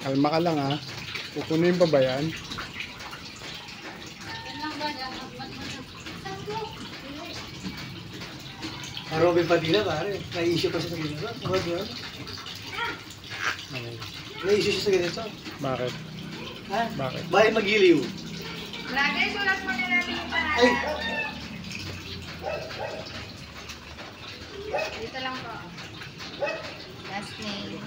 Kalma ka lang ha. Pupunin pa ba yan? Robin Padilla pare, na-issue pa siya sa ganito. Ano ba yun? Na-issue siya sa ganito. Bakit? Ha? Bakit? Bahay Magiliw. Lagi, sulat mo na natin yung pangalan. Ay! Dito lang po. Last name.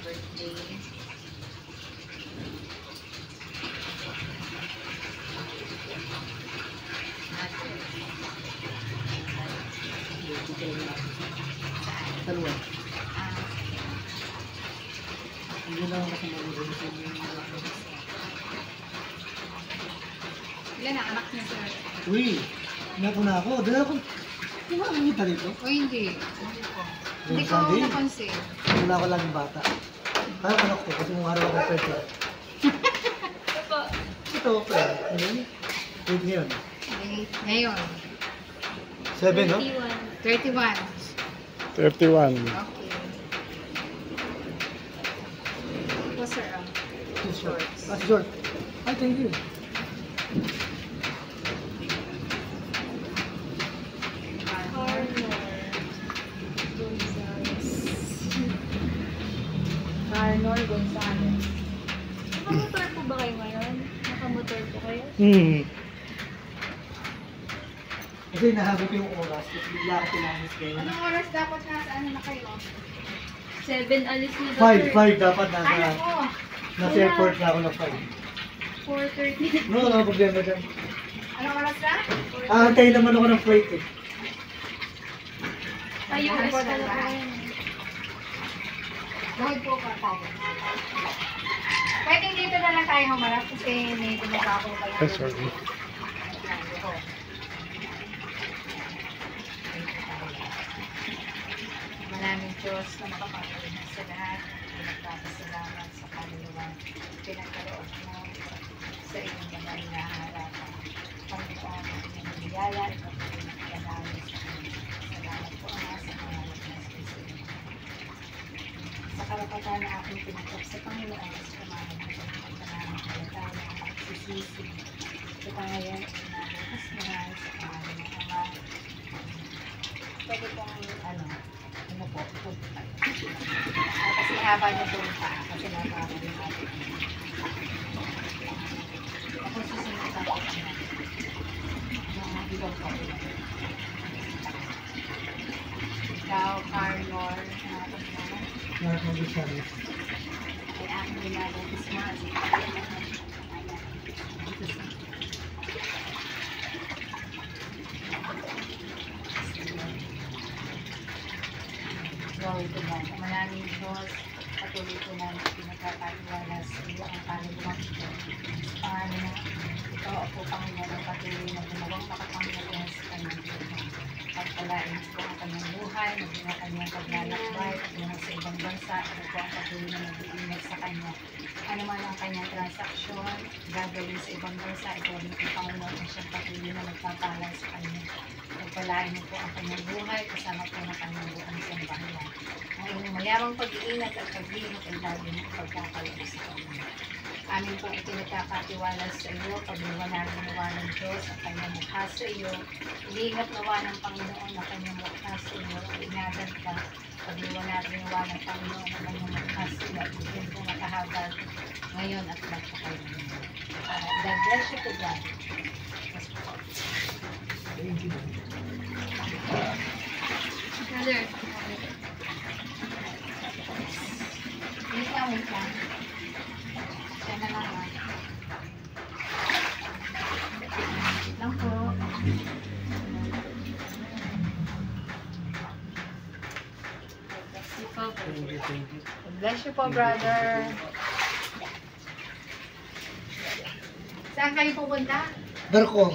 Birthday. Dalawa. Hindi lang ako magulo sa inyo. Ilan ang anak niya, sir? Uy! Inapo na ako. Dala ako. Hindi ba nakikita dito? O hindi. Hindi ko Sunday? napansin. Wala ko lang yung bata. Parang anak ko kasi mong araw ako pwede. Ito, pwede. Ngayon? Wait ngayon. Ngayon. 7, no? 31. 31. Okay. Ito, sir. Short. Ah, short. Ay, thank you. Arnor Gonzalez. Nakamotor po ba kayo ngayon? Nakamotor po kayo? Kasi nahabot yung oras. Kasi bigla ako pinahis kayo. Anong oras dapat nasa ano na kayo? 7 alis na 5 dapat Ano nasa po? nasa airport na ako ng 4:30. 5. No, wala problema dyan. Anong oras na? Aantayin naman ako ng flight eh. Ay, US na lang po. Dahil po ka tayo. Pwede dito na lang tayo humarap kasi may bumaba ako kayo. Ay, sorry. Maraming Diyos na makapagpalit sa lahat. Pinagpapasalamat sa kaluluwa. Pinagkaroon mo sa iyong banal na harapan. Panginoon, ang iyong biyaya, ipagpapalala sa amin. Salamat po nga sa pangalan ng Kristo. Sa karapatan na aking pinagkap sa Panginoon, sa pamahalaan ng pananampalataya at pagsisisi, sa pangalan ay nabukas na sa pangalan ng Ama. Pwede pong ano po, ito. Kasi haba niyo po yung paa, kasi napaka yung ating. Ako susunod ako ng ibang po. Ikaw, Carnor, Lahat ng bisari. ay aking ginagawis mo. Glory to God. Maraming Diyos, patuloy ko na pinagkakaiwala sa iyo ang kaluluwang ito. Sa pangalan na ito ako, Panginoon, ang patuloy na ginawang makapangyarihan sa kanyang buhay. Pagpalain po ang kanyang buhay, maging ang kanyang paglalakbay, paglinang sa ibang bansa, at po ang patuloy na mag-iingat sa kanya. Ano man ang kanyang transaksyon, gagawin sa ibang bansa, ito rin po, Panginoon, ang siyang patuloy na magpapalay sa kanya. Pagpalain mo po ang kanyang buhay, kasama po ng kanyang buong sambahayan. Ang inyong mayamang pag-iingat at paglingap ay lagi mo pagkakaroon sa kanya. Amin po itinagkakatiwala sa iyo, pagliwanagin nawa ng Diyos ang kanyang mukha sa iyo, ilingap nawa ng Panginoon ang kanyang mukha sa iyo, ingatan ka, pagliwanagin nawa ng Panginoon ang kanyang mukha sa iyo, at bigyan po makahabag ngayon at magpakailan. God bless you to God. Thank you. Brother. Wait lang, wait lang. Siya na lang. Wait lang po. Thank you. Bless you po, brother. Saan kayo pupunta? Barko.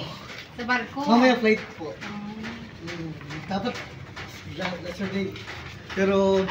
Sa barko? Mamaya flight po. Um, Dapat yesterday. Pero